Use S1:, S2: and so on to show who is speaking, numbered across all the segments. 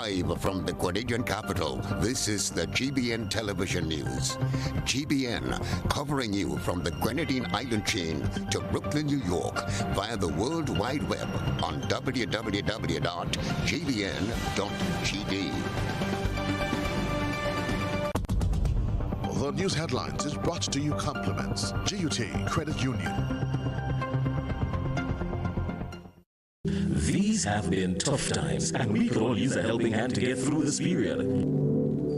S1: Live from the Grenadian capital, this is the GBN television news. GBN, covering you from the Grenadine Island chain to Brooklyn, New York, via the World Wide Web on www.gbn.gd.
S2: The news headlines is brought to you compliments GUT Credit Union.
S3: These have been tough times, and we could all use a helping hand to get through this period.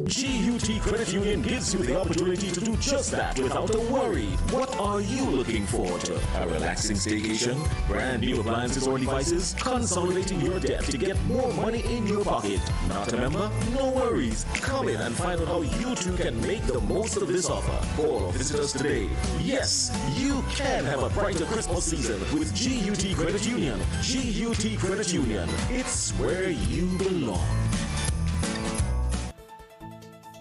S3: GUT Credit Union gives you the opportunity to do just that without a worry. What are you looking forward to? A relaxing staycation? Brand new appliances or devices? Consolidating your debt to get more money in your pocket? Not a member? No worries. Come in and find out how you too can make the most of this offer. Or visit us today. Yes, you can have a brighter Christmas season with GUT Credit Union. GUT Credit Union. It's where you belong.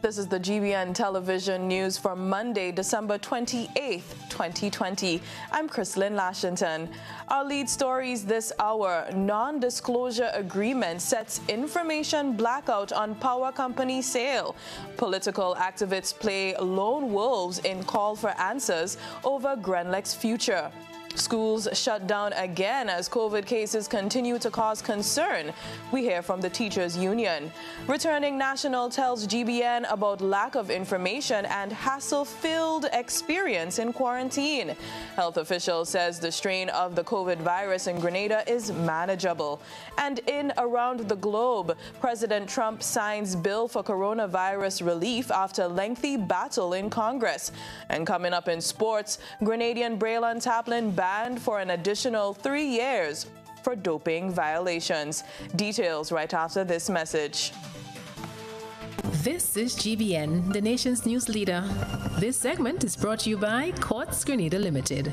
S4: This is the GBN television news for Monday, December 28th, 2020. I'm Chrislyn, Lashington. Our lead stories this hour: non-disclosure agreement sets information blackout on power company sale. Political activists play lone wolves in call for answers over Grenlec's future. Schools shut down again as COVID cases continue to cause concern. We hear from the Teachers Union. Returning National tells GBN about lack of information and hassle-filled experience in quarantine. Health official says the strain of the COVID virus in Grenada is manageable. And in around the globe, President Trump signs bill for coronavirus relief after lengthy battle in Congress. And coming up in sports, Grenadian Braylon Taplin banned for an additional 3 years for doping violations. Details right after this message.
S5: This is GBN, the nation's news leader. This segment is brought to you by Courts Grenada Limited.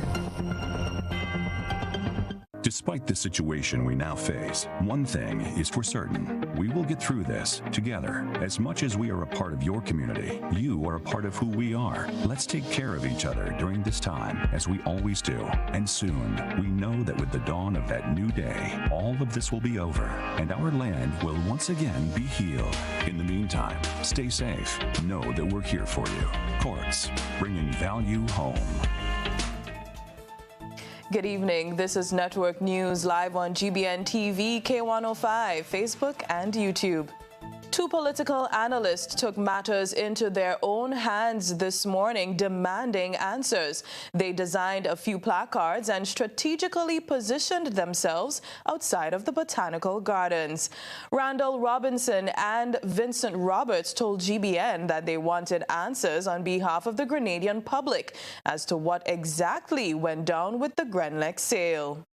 S6: Despite the situation we now face, one thing is for certain. We will get through this together. As much as we are a part of your community, you are a part of who we are. Let's take care of each other during this time, as we always do. And soon, we know that with the dawn of that new day, all of this will be over, and our land will once again be healed. In the meantime, stay safe. Know that we're here for you. Courts, bringing value home.
S4: Good evening. This is Network News live on GBN TV, K105, Facebook, and YouTube. Two political analysts took matters into their own hands this morning, demanding answers. They designed a few placards and strategically positioned themselves outside of the Botanical Gardens. Randall Robinson and Vincent Roberts told GBN that they wanted answers on behalf of the Grenadian public as to what exactly went down with the Grenlec sale.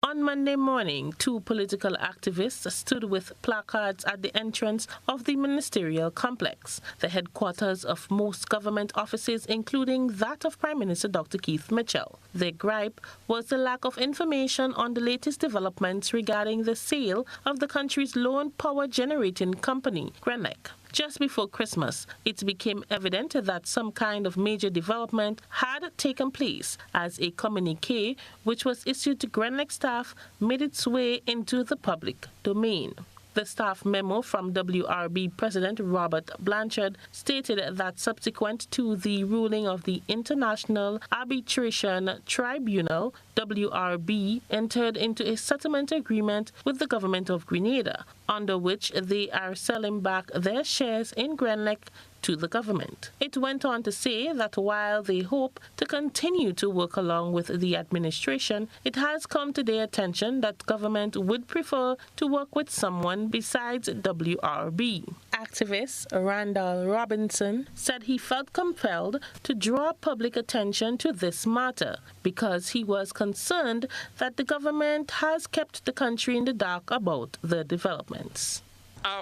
S7: On Monday morning, two political activists stood with placards at the entrance of the ministerial complex, the headquarters of most government offices, including that of Prime Minister Dr. Keith Mitchell. Their gripe was the lack of information on the latest developments regarding the sale of the country's lone power generating company, Grenlec. Just before Christmas, it became evident that some kind of major development had taken place as a communique which was issued to Grenlec staff made its way into the public domain. The staff memo from WRB President Robert Blanchard stated that subsequent to the ruling of the International Arbitration Tribunal, WRB entered into a settlement agreement with the government of Grenada, under which they are selling back their shares in Grenlec to the government. It went on to say that while they hope to continue to work along with the administration, it has come to their attention that government would prefer to work with someone besides WRB. Activist Randall Robinson said he felt compelled to draw public attention to this matter because he was concerned that the government has kept the country in the dark about the developments.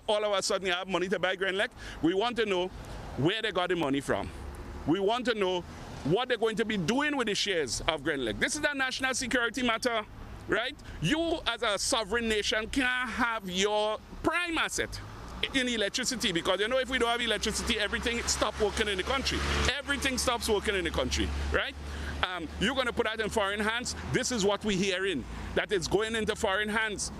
S8: All of a sudden you have money to buy Grenlec. We want to know where they got the money from. We want to know what they're going to be doing with the shares of Grenlec. This is a national security matter, right? You as a sovereign nation can't have your prime asset in electricity, because you know if we don't have electricity, everything stops working in the country. Everything stops working in the country, right? You're going to put that in foreign hands. This is what we're hearing, that it's going into foreign hands.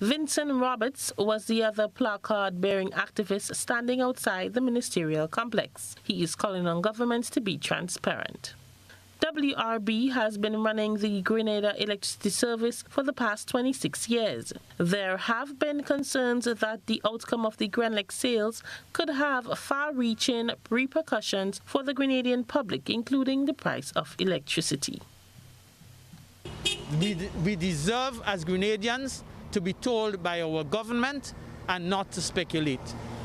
S7: Vincent Roberts was the other placard-bearing activist standing outside the ministerial complex. He is calling on governments to be transparent. WRB has been running the Grenada electricity service for the past 26 years. There have been concerns that the outcome of the Grenlec sales could have far-reaching repercussions for the Grenadian public, including the price of electricity.
S9: We deserve, as Grenadians, to be told by our government and not to speculate.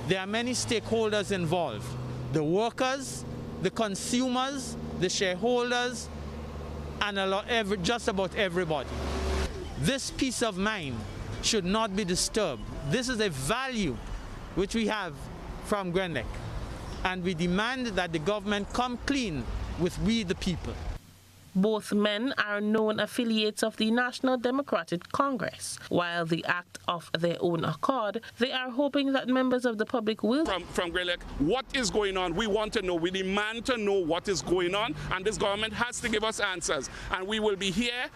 S9: There are many stakeholders involved: the workers, the consumers, the shareholders, and just about everybody. This peace of mind should not be disturbed. This is a value which we have from Grenlec, and we demand that the government come clean with we the people.
S7: Both men are known affiliates of the National Democratic Congress. While the act of their own accord, they are hoping that members of the public will...
S8: From Grenlec, what is going on? We want to know. We demand to know what is going on, and this government has to give us answers. And we will be here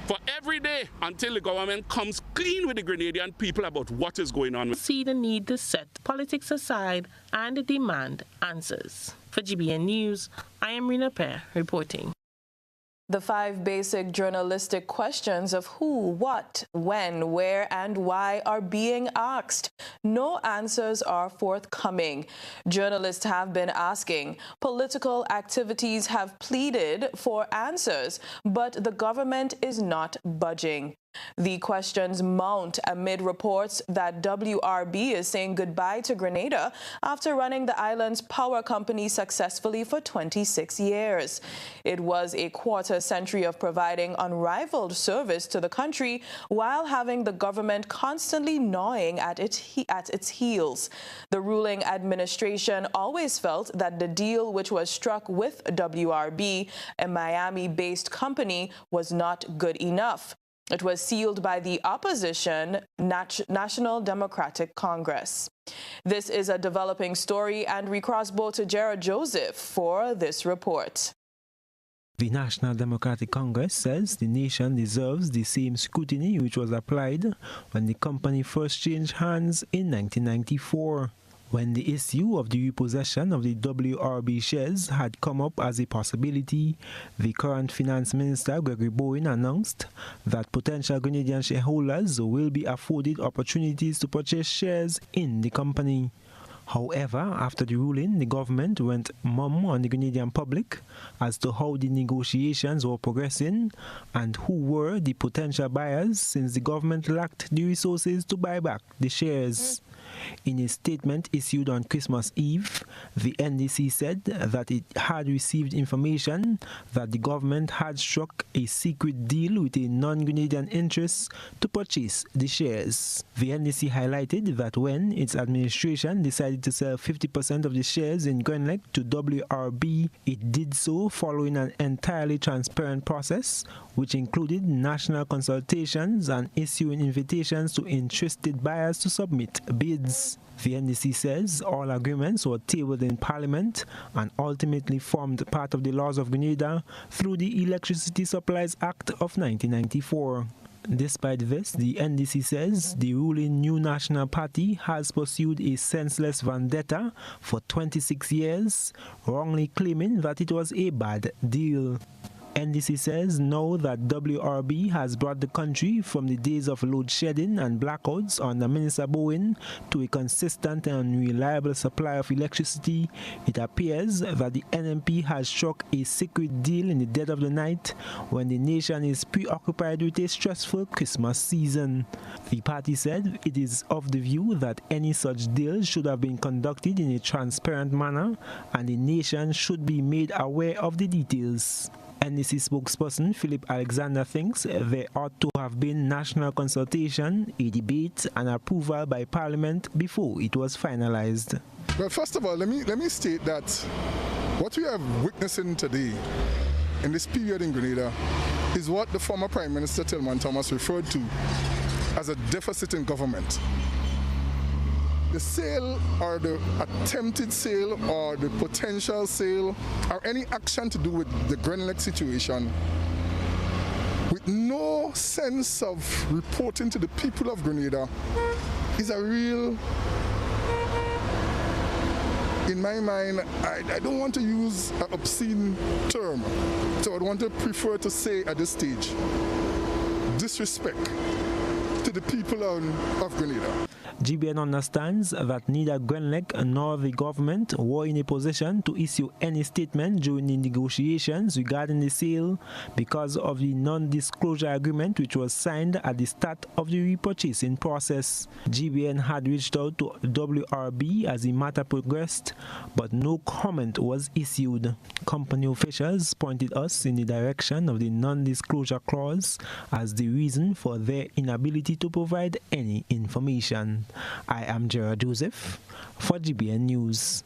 S8: for every day until the government comes clean with the Grenadian people about what is going on.
S7: See the need to set politics aside and demand answers. For GBN News, I am Rina Pear reporting.
S4: The 5 basic journalistic questions of who, what, when, where, and why are being asked. No answers are forthcoming. Journalists have been asking. Political activities have pleaded for answers, but the government is not budging. The questions mount amid reports that WRB is saying goodbye to Grenada after running the island's power company successfully for 26 years. It was a quarter-century of providing unrivaled service to the country while having the government constantly gnawing at its heels. The ruling administration always felt that the deal which was struck with WRB, a Miami-based company, was not good enough. It was sealed by the opposition National Democratic Congress. This is a developing story, and we cross both to Jared Joseph for this report.
S10: The National Democratic Congress says the nation deserves the same scrutiny which was applied when the company first changed hands in 1994. When the issue of the repossession of the WRB shares had come up as a possibility, the current Finance Minister, Gregory Bowen, announced that potential Grenadian shareholders will be afforded opportunities to purchase shares in the company. However, after the ruling, the government went mum on the Grenadian public as to how the negotiations were progressing and who were the potential buyers, since the government lacked the resources to buy back the shares. In a statement issued on Christmas Eve, the NDC said that it had received information that the government had struck a secret deal with a non-Grenadian interest to purchase the shares. The NDC highlighted that when its administration decided to sell 50% of the shares in Grenlec to WRB, it did so following an entirely transparent process, which included national consultations and issuing invitations to interested buyers to submit bids. The NDC says all agreements were tabled in Parliament and ultimately formed part of the laws of Grenada through the Electricity Supplies Act of 1994. Despite this, the NDC says the ruling New National Party has pursued a senseless vendetta for 26 years, wrongly claiming that it was a bad deal. NDC says now that WRB has brought the country from the days of load shedding and blackouts under Minister Bowen to a consistent and reliable supply of electricity, it appears that the NMP has struck a secret deal in the dead of the night when the nation is preoccupied with a stressful Christmas season. The party said it is of the view that any such deal should have been conducted in a transparent manner and the nation should be made aware of the details. NDC spokesperson Philip Alexander thinks there ought to have been national consultation, a debate, and approval by Parliament before it was finalized.
S11: Well, first of all, let me state that what we are witnessing today in this period in Grenada is what the former Prime Minister Tillman Thomas referred to as a deficit in government. The sale or the attempted sale or the potential sale or any action to do with the Grenlec situation, with with no sense of reporting to the people of Grenada is a real, in my mind, I don't want to use an obscene term, so I want to prefer to say at this stage, disrespect to the people of Grenada.
S10: GBN understands that neither Grenlec nor the government were in a position to issue any statement during the negotiations regarding the sale because of the non-disclosure agreement which was signed at the start of the repurchasing process. GBN had reached out to WRB as the matter progressed, but no comment was issued. Company officials pointed us in the direction of the non-disclosure clause as the reason for their inability to provide any information. I am Gerard Joseph for GBN News.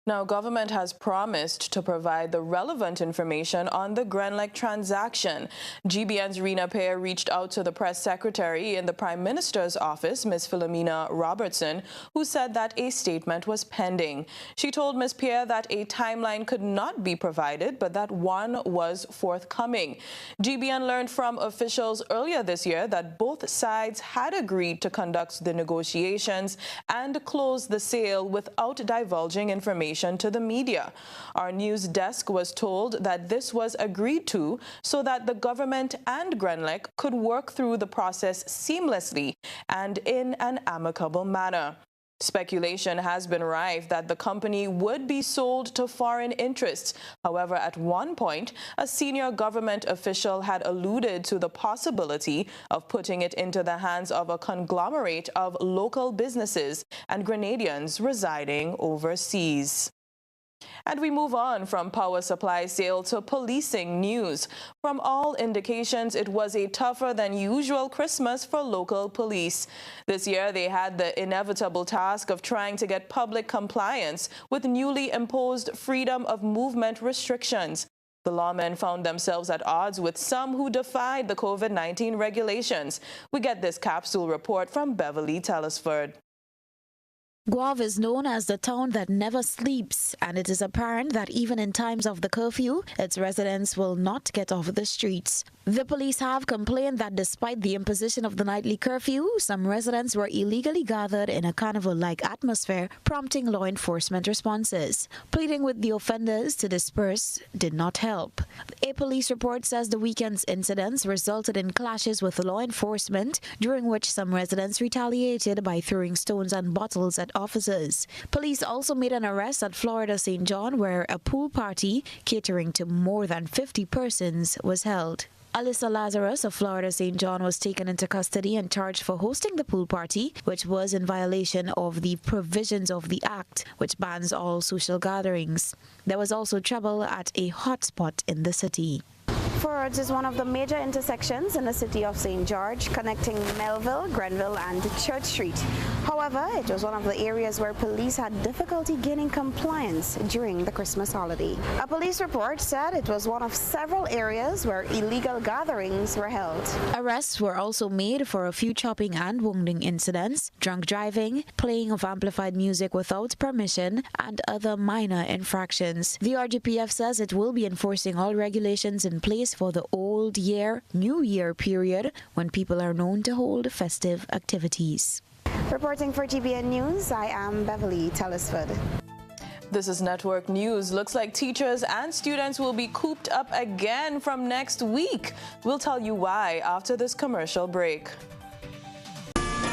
S4: Now, government has promised to provide the relevant information on the Grenlec transaction. GBN's Rena Pear reached out to the press secretary in the Prime Minister's office, Ms. Philomena Robertson, who said that a statement was pending. She told Ms. Pear that a timeline could not be provided, but that one was forthcoming. GBN learned from officials earlier this year that both sides had agreed to conduct the negotiations and close the sale without divulging information to the media. Our news desk was told that this was agreed to so that the government and Grenlec could work through the process seamlessly and in an amicable manner. Speculation has been rife that the company would be sold to foreign interests. However, at one point, a senior government official had alluded to the possibility of putting it into the hands of a conglomerate of local businesses and Grenadians residing overseas. And we move on from power supply sale to policing news. From all indications, it was a tougher than usual Christmas for local police. This year, they had the inevitable task of trying to get public compliance with newly imposed freedom of movement restrictions. The lawmen found themselves at odds with some who defied the COVID-19 regulations. We get this capsule report from Beverly Telesford.
S12: Guav is known as the town that never sleeps, and it is apparent that even in times of the curfew, its residents will not get off the streets. The police have complained that despite the imposition of the nightly curfew, some residents were illegally gathered in a carnival-like atmosphere, prompting law enforcement responses. Pleading with the offenders to disperse did not help. A police report says the weekend's incidents resulted in clashes with law enforcement, during which some residents retaliated by throwing stones and bottles at officers. Police also made an arrest at Florida St. John, where a pool party catering to more than 50 persons was held. Alyssa Lazarus of Florida St. John was taken into custody and charged for hosting the pool party, which was in violation of the provisions of the Act, which bans all social gatherings. There was also trouble at a hotspot in the city.
S13: Fords is one of the major intersections in the city of St. George, connecting Melville, Grenville and Church Street. However, it was one of the areas where police had difficulty gaining compliance during the Christmas holiday. A police report said it was one of several areas where illegal gatherings were held.
S12: Arrests were also made for a few chopping and wounding incidents, drunk driving, playing of amplified music without permission, and other minor infractions. The RGPF says it will be enforcing all regulations in place for the Old Year, New Year period, when people are known to hold festive activities.
S13: Reporting for GBN News, I am Beverly Telesford.
S4: This is Network News. Looks like teachers and students will be cooped up again from next week. We'll tell you why after this commercial break.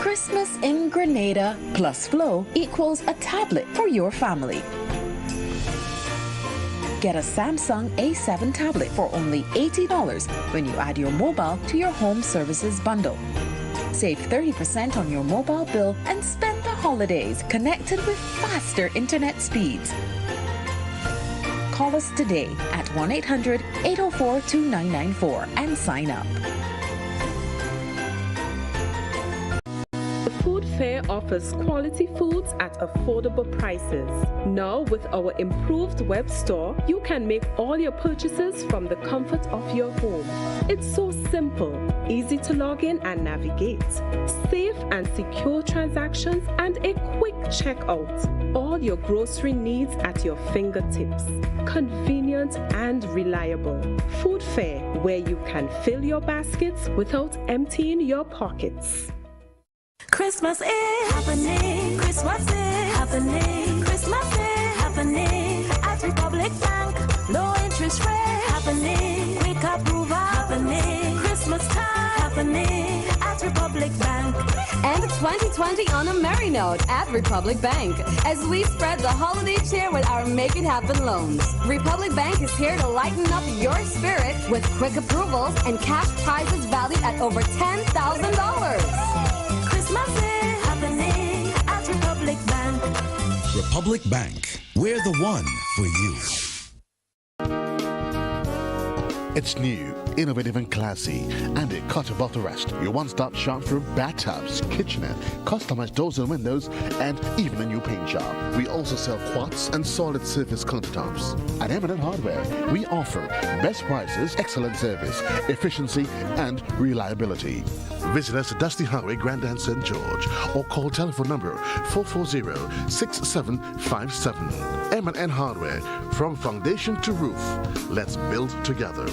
S14: Christmas in Grenada plus Flow equals a tablet for your family. Get a Samsung A7 tablet for only $80 when you add your mobile to your home services bundle. Save 30% on your mobile bill and spend the holidays connected with faster internet speeds. Call us today at 1-800-804-2994 and sign up.
S15: Food Fair offers quality foods at affordable prices. Now, with our improved web store, you can make all your purchases from the comfort of your home. It's so simple, easy to log in and navigate, safe and secure transactions, and a quick checkout. all your grocery needs at your fingertips. Convenient and reliable. Food Fair, where you can fill your baskets without emptying your pockets.
S16: Christmas is happening. Christmas is happening. Christmas is happening at Republic Bank. Low interest rate happening. Quick approval happening. Christmas time happening at Republic Bank.
S17: And 2020 on a merry note at Republic Bank as we spread the holiday cheer with our Make It Happen loans. Republic Bank is here to lighten up your spirit with quick approvals and cash prizes valued at over $10,000.
S16: Christmas is happening at Republic Bank.
S18: Republic Bank, we're the one for you.
S2: It's new, innovative and classy, and a cut above the rest. Your one-stop shop for bathtubs, kitchenette, customized doors and windows, and even a new paint job. We also sell quartz and solid surface countertops. At M&N Hardware, we offer best prices, excellent service, efficiency, and reliability. Visit us at Dusty Highway, Grandin, St. George, or call telephone number 440-6757. M&N Hardware, from foundation to roof. Let's build together.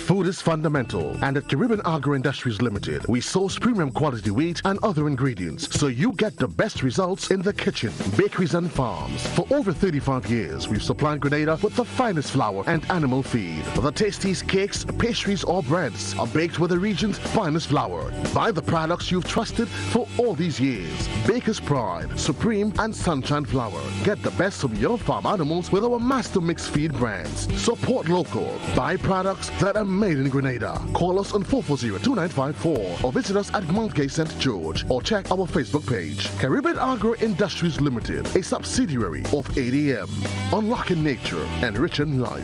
S2: Food is fundamental, and at Caribbean Agro Industries Limited, we source premium quality wheat and other ingredients, so you get the best results in the kitchen, bakeries and farms. For over 35 years, we've supplied Grenada with the finest flour and animal feed. The tastiest cakes, pastries or breads are baked with the region's finest flour. Buy the products you've trusted for all these years. Baker's Pride, Supreme and Sunshine Flour. Get the best from your farm animals with our master mix feed brands. Support local. Buy products that are made in Grenada. Call us on 440-2954 or visit us at Mount Gay St. George or check our Facebook page. Caribbean Agro Industries Limited, a subsidiary of ADM. Unlocking nature, enriching life.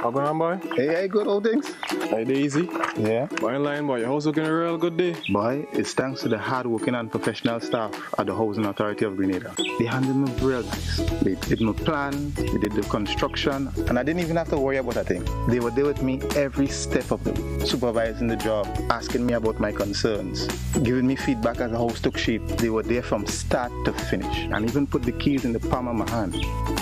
S19: How going on, boy?
S20: Hey, good old things.
S19: Hey, easy.
S20: Yeah.
S19: Boy, in line, boy. Your house looking a real good day.
S20: Boy, it's thanks to the hard-working and professional staff at the Housing Authority of Grenada. They handled me real nice. They did my plan, they did the construction, and I didn't even have to worry about a thing. They were there with me every step of the way, supervising the job, asking me about my concerns, giving me feedback as the house took shape. They were there from start to finish, and even put the keys in the palm of my hand.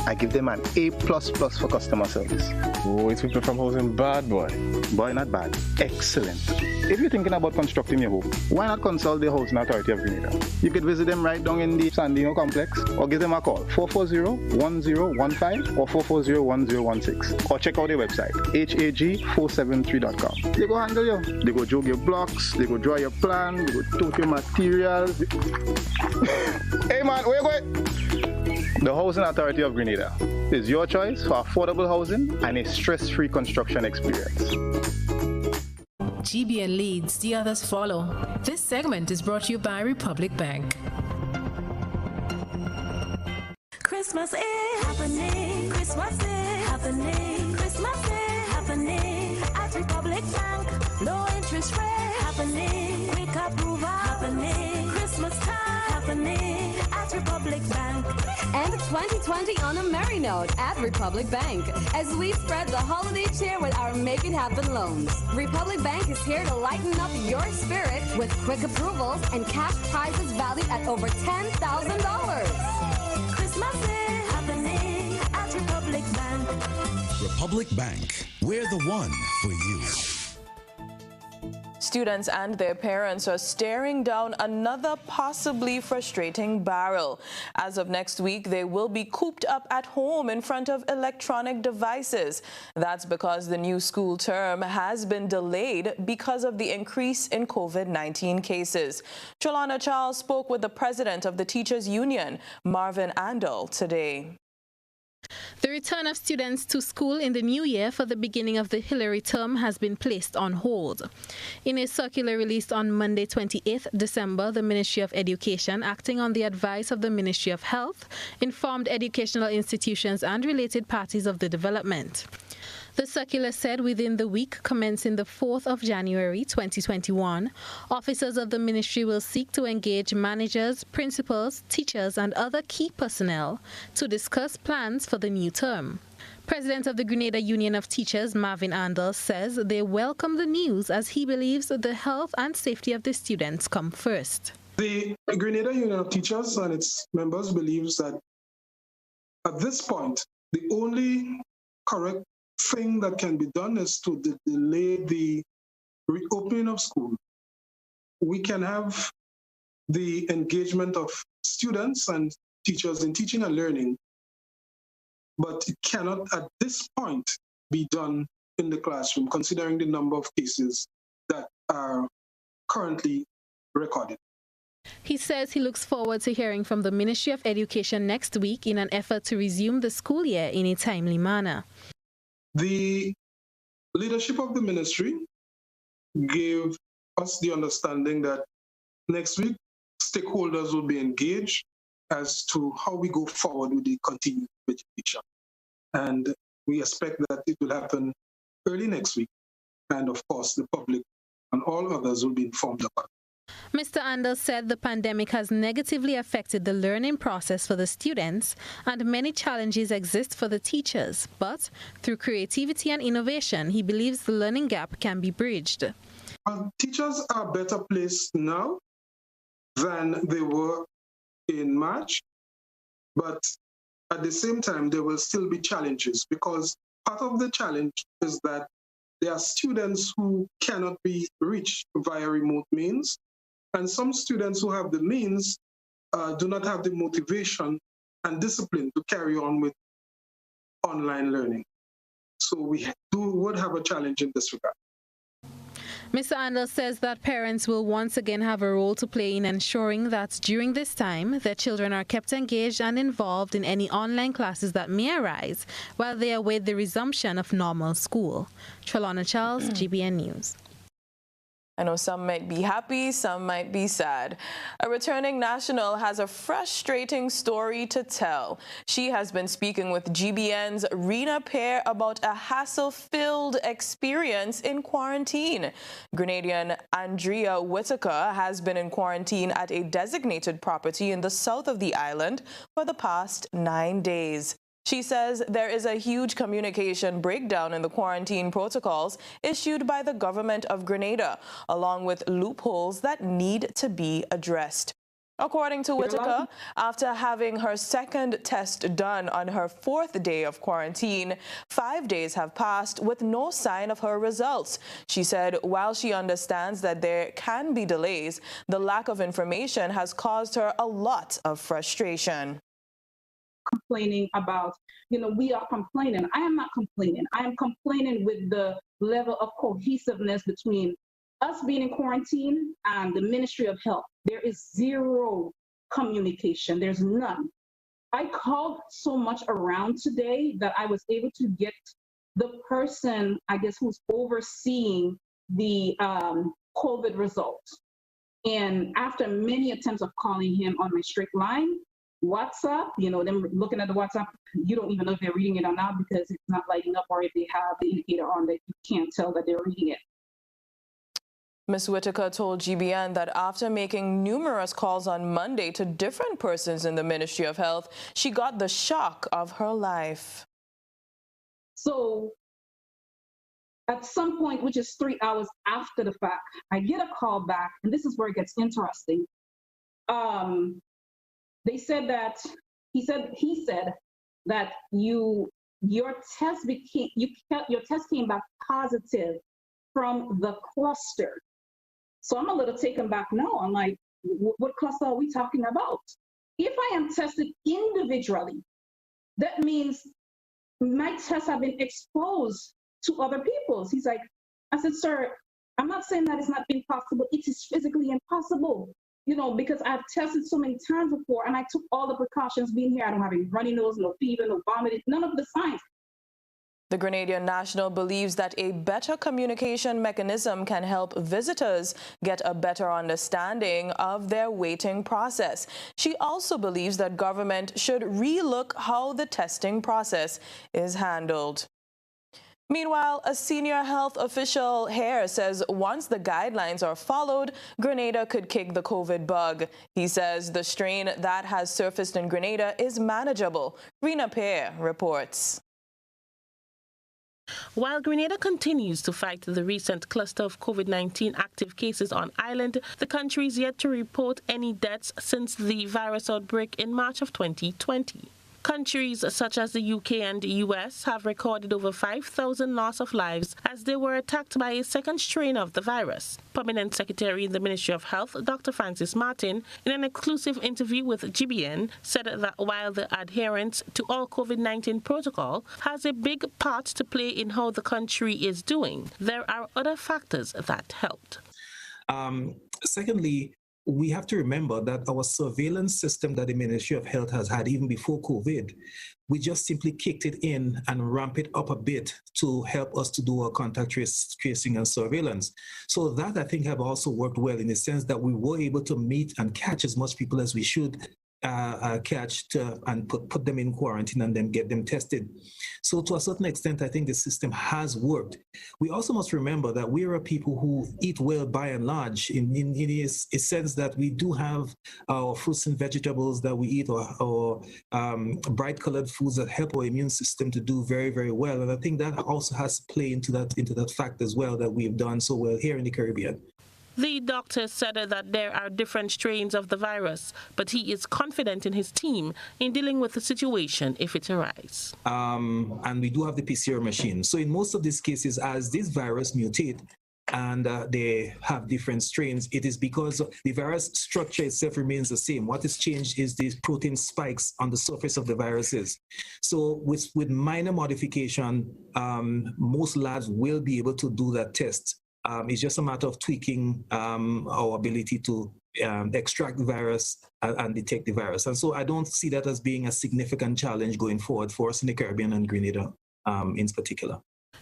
S20: I give them an A++ for customer service.
S19: Oh, it's people from housing bad, boy.
S20: Boy, not bad. Excellent. If you're thinking about constructing your home, why not consult the Housing Authority of Grenada? You could visit them right down in the Sandino complex or give them a call, 440-1015 or 440-1016. Or check out their website, hag473.com. They go handle you. They go jog your blocks, they go draw your plan, they go tote your materials. Hey man, where you going? The Housing Authority of Grenada is your choice for affordable housing and a stress-free construction experience.
S5: GBN leads, the others follow. This segment is brought to you by Republic Bank.
S16: Christmas is happening. Christmas is happening. Christmas is happening at Republic Bank. Low interest rate happening. Quick approval happening. Christmas time happening at Republic Bank.
S17: And 2020 on a merry note at Republic Bank as we spread the holiday cheer with our Make It Happen loans. Republic Bank is here to lighten up your spirit with quick approvals and cash prizes valued at over $10,000.
S16: Christmas is happening at Republic Bank.
S18: Republic Bank, we're the one for you.
S4: Students and their parents are staring down another possibly frustrating barrel. As of next week, they will be cooped up at home in front of electronic devices. That's because the new school term has been delayed because of the increase in COVID-19 cases. Cholana Charles spoke with the president of the Teachers Union, Marvin Andal, today.
S21: The return of students to school in the new year for the beginning of the Hillary term has been placed on hold. In a circular released on Monday, 28th December, the Ministry of Education, acting on the advice of the Ministry of Health, informed educational institutions and related parties of the development. The circular said within the week commencing the 4th of January 2021, officers of the ministry will seek to engage managers, principals, teachers and other key personnel to discuss plans for the new term. President of the Grenada Union of Teachers, Marvin Andal, says they welcome the news as he believes the health and safety of the students come first.
S1: The Grenada Union of Teachers and its members believes that at this point, the only correct thing that can be done is to delay the reopening of school. We can have the engagement of students and teachers in teaching and learning, but it cannot at this point be done in the classroom, considering the number of cases that are currently recorded.
S21: He says he looks forward to hearing from the Ministry of Education next week in an effort to resume the school year in a timely manner.
S1: The leadership of the ministry gave us the understanding that next week stakeholders will be engaged as to how we go forward with the continuing education. And we expect that it will happen early next week. And of course, the public and all others will be informed about it.
S21: Mr. Anders said the pandemic has negatively affected the learning process for the students and many challenges exist for the teachers. But through creativity and innovation, he believes the learning gap can be bridged.
S1: Teachers are better placed now than they were in March, but at the same time, there will still be challenges because part of the challenge is that there are students who cannot be reached via remote means, and some students who have the means do not have the motivation and discipline to carry on with online learning. So we would have a challenge in this regard.
S21: Mr. Anders says that parents will once again have a role to play in ensuring that during this time, their children are kept engaged and involved in any online classes that may arise while they await the resumption of normal school. Trelona Charles, GBN News.
S4: I know some might be happy, some might be sad. A returning national has a frustrating story to tell. She has been speaking with GBN's Rena Pear about a hassle-filled experience in quarantine. Grenadian Andrea Whitaker has been in quarantine at a designated property in the south of the island for the past 9 days. She says there is a huge communication breakdown in the quarantine protocols issued by the government of Grenada, along with loopholes that need to be addressed. According to Whitaker, after having her second test done on her 4th day of quarantine, 5 days have passed with no sign of her results. She said while she understands that there can be delays, the lack of information has caused her a lot of frustration.
S22: Complaining about, we are complaining. I am not complaining. I am complaining with the level of cohesiveness between us being in quarantine and the Ministry of Health. There is zero communication. There's none. I called so much around today that I was able to get the person, I guess, who's overseeing the COVID results. And after many attempts of calling him on my straight line, WhatsApp, them looking at the WhatsApp, you don't even know if they're reading it or not because it's not lighting up, or if they have the indicator on that you can't tell that they're reading it.
S4: Ms. Whitaker told GBN that after making numerous calls on Monday to different persons in the Ministry of Health, she got the shock of her life.
S22: So at some point, which is 3 hours after the fact, I get a call back, and this is where it gets interesting. They said that he said that your test came back positive from the cluster. So I'm a little taken back now. I'm like, what cluster are we talking about? If I am tested individually, that means my tests have been exposed to other people's. He's like, I said, sir, I'm not saying that it's not impossible. It is physically impossible. Because I've tested so many times before and I took all the precautions being here. I don't have any runny nose, no fever, no vomiting, none of the signs.
S4: The Grenadian national believes that a better communication mechanism can help visitors get a better understanding of their waiting process. She also believes that government should relook how the testing process is handled. Meanwhile, a senior health official here says once the guidelines are followed, Grenada could kick the COVID bug. He says the strain that has surfaced in Grenada is manageable. Rena Pear reports.
S7: While Grenada continues to fight the recent cluster of COVID-19 active cases on island, the country is yet to report any deaths since the virus outbreak in March of 2020. Countries such as the UK and the US have recorded over 5,000 loss of lives as they were attacked by a second strain of the virus. Permanent Secretary in the Ministry of Health, Dr. Francis Martin, in an exclusive interview with GBN, said that while the adherence to all COVID-19 protocol has a big part to play in how the country is doing, there are other factors that helped.
S3: Secondly, we have to remember that our surveillance system that the Ministry of Health has had even before COVID, we just simply kicked it in and ramped it up a bit to help us to do our contact tracing and surveillance. So that, I think, have also worked well in the sense that we were able to meet and catch as much people as we should catch and put them in quarantine and then get them tested. So to a certain extent, I think the system has worked. We also must remember that we are people who eat well by and large in a sense that we do have our fruits and vegetables that we eat, or bright colored foods that help our immune system to do very, very well. And I think that also has to play into that fact as well, that we've done so well here in the Caribbean.
S7: The doctor said that there are different strains of the virus, but he is confident in his team in dealing with the situation if it arises.
S3: And we do have the PCR machine. So in most of these cases, as this virus mutate and they have different strains, it is because the virus structure itself remains the same. What has changed is these protein spikes on the surface of the viruses. So with minor modification, most labs will be able to do that test. It's just a matter of tweaking our ability to extract the virus and detect the virus. And so I don't see that as being a significant challenge going forward for us in the Caribbean and Grenada in particular.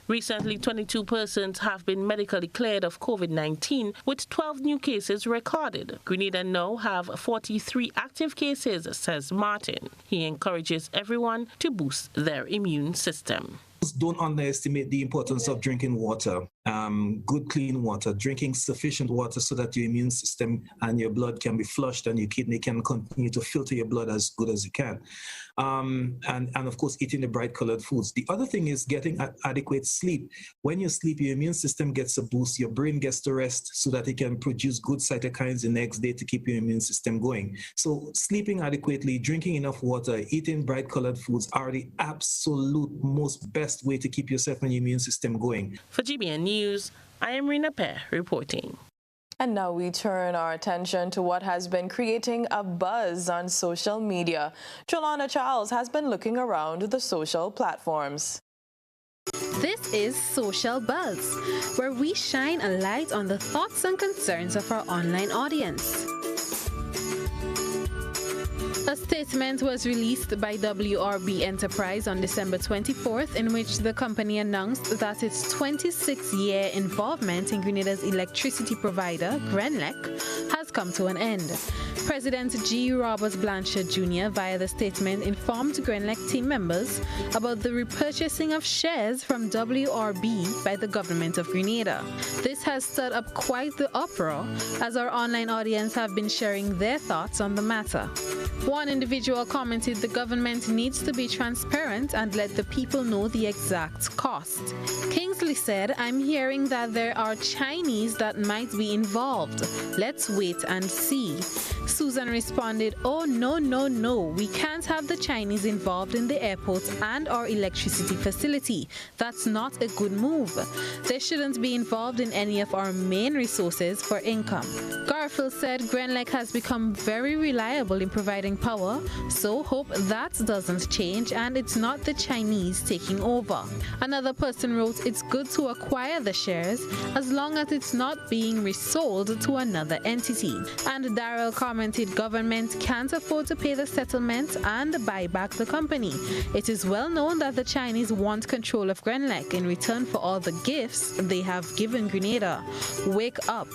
S7: Recently, 22 persons have been medically cleared of COVID-19, with 12 new cases recorded. Grenada now have 43 active cases, says Martin. He encourages everyone to boost their immune system.
S3: Don't underestimate the importance of drinking water, good clean water, drinking sufficient water so that your immune system and your blood can be flushed and your kidney can continue to filter your blood as good as it can. And of course, eating the bright colored foods. The other thing is getting adequate sleep. When you sleep, your immune system gets a boost, your brain gets to rest so that it can produce good cytokines the next day to keep your immune system going. So sleeping adequately, drinking enough water, eating bright colored foods are the absolute most best way to keep yourself and your immune system going.
S7: For GBN News, I am Rina Pear reporting.
S4: And now we turn our attention to what has been creating a buzz on social media. Trelana Charles has been looking around the social platforms.
S21: This is Social Buzz, where we shine a light on the thoughts and concerns of our online audience. A statement was released by WRB Enterprise on December 24th, in which the company announced that its 26-year involvement in Grenada's electricity provider, GRENLEC, has come to an end. President G. Robert Blanchard Jr., via the statement, informed GRENLEC team members about the repurchasing of shares from WRB by the government of Grenada. This has stirred up quite the uproar, as our online audience have been sharing their thoughts on the matter. One individual commented the government needs to be transparent and let the people know the exact cost. Kingsley said, "I'm hearing that there are Chinese that might be involved. Let's wait and see." Susan responded, "Oh, no, we can't have the Chinese involved in the airport and our electricity facility. That's not a good move. They shouldn't be involved in any of our main resources for income." Garfield said, "GRENLEC has become very reliable in providing power, so hope that doesn't change and it's not the Chinese taking over." Another person wrote, "It's good to acquire the shares as long as it's not being resold to another entity." And Daryl commented, "Government can't afford to pay the settlement and buy back the company. It is well known that the Chinese want control of GRENLEC in return for all the gifts they have given Grenada. Wake up.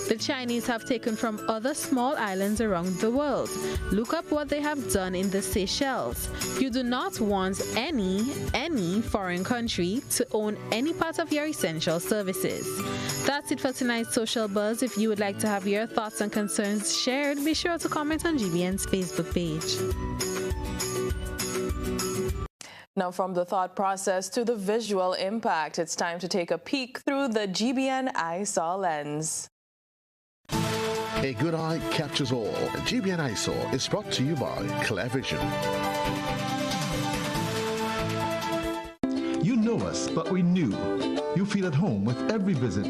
S21: The Chinese have taken from other small islands around the world. Look up what they have done in the Seychelles. You do not want any foreign country to own any part of your essential services." That's it for tonight's Social Buzz. If you would like to have your thoughts and concerns shared, be sure to comment on GBN's Facebook page.
S4: Now, from the thought process to the visual impact, it's time to take a peek through the GBN EyeSaw lens.
S2: A good eye captures all. GBN EyeSaw is brought to you by Clear Vision.
S6: You know us, but we knew. You feel at home with every visit.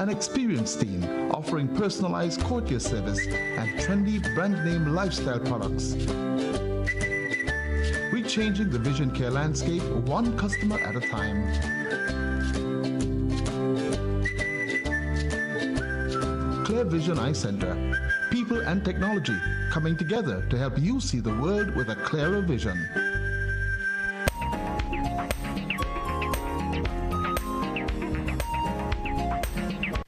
S6: An experienced team offering personalized courtier service and trendy brand name lifestyle products. We're changing the vision care landscape one customer at a time. Clear Vision Eye Center. People and technology coming together to help you see the world with a clearer vision.